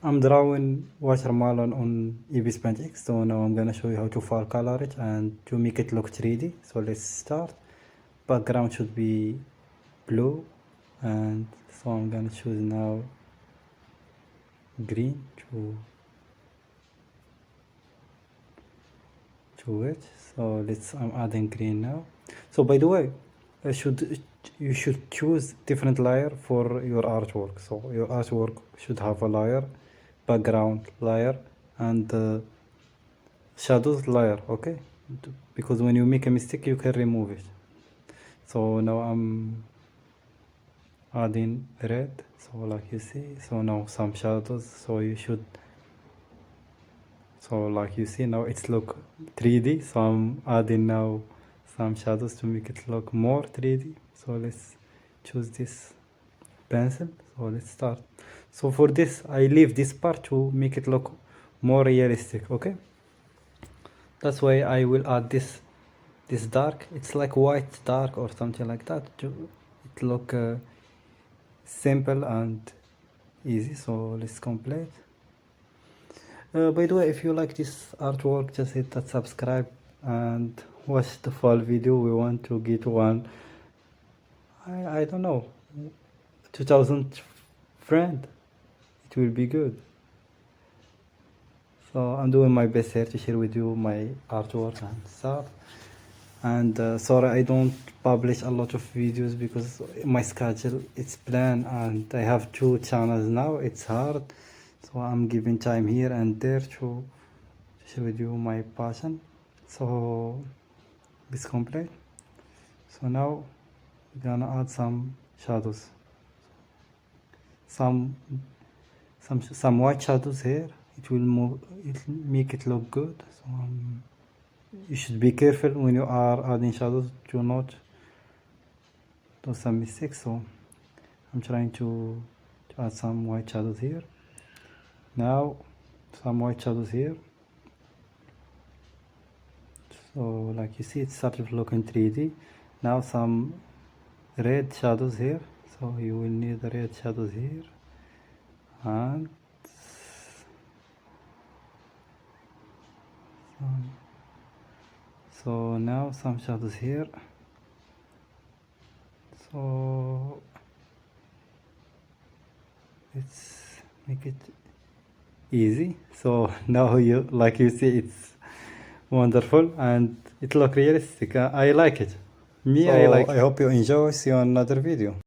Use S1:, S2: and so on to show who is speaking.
S1: I'm drawing watermelon on EV Sponge X, so now I'm gonna show you how to fall color it and to make it look 3D. So let's start. Background should be blue, and so I'm gonna choose now green to it. So I'm adding green now. So by the way, you should choose different layer for your artwork. So your artwork should have a layer, background layer, and shadows layer. Okay, because when you make a mistake you can remove it. So now I'm adding red, so like you see, so now some shadows, so like you see now it's look 3D, so I'm adding now some shadows to make it look more 3D. So let's choose this pencil, so let's start. So for this I leave this part to make it look more realistic. Okay, that's why I will add this dark, it's like white dark or something like that, to it look simple and easy. So let's complete. By the way, if you like this artwork, just hit that subscribe and watch the full video. We want to get one, I don't know, 2000 friend. It will be good. So I'm doing my best here to share with you my artwork and stuff. And sorry I don't publish a lot of videos because my schedule it's planned and I have 2 channels now. It's hard, so I'm giving time here and there to share with you my passion. So it's complete. So now we're gonna add some shadows, some white shadows here. It will make it look good. So you should be careful when you are adding shadows to not do some mistakes. So I'm trying to add some white shadows here. Now some white shadows here. So like you see, it started looking 3D. Now some red shadows here. So you will need the red shadows here. And so now some shadows here. So let's make it easy. So now like you see, it's wonderful and it looks realistic. I like it. I like it. I hope you enjoy. See you on another video.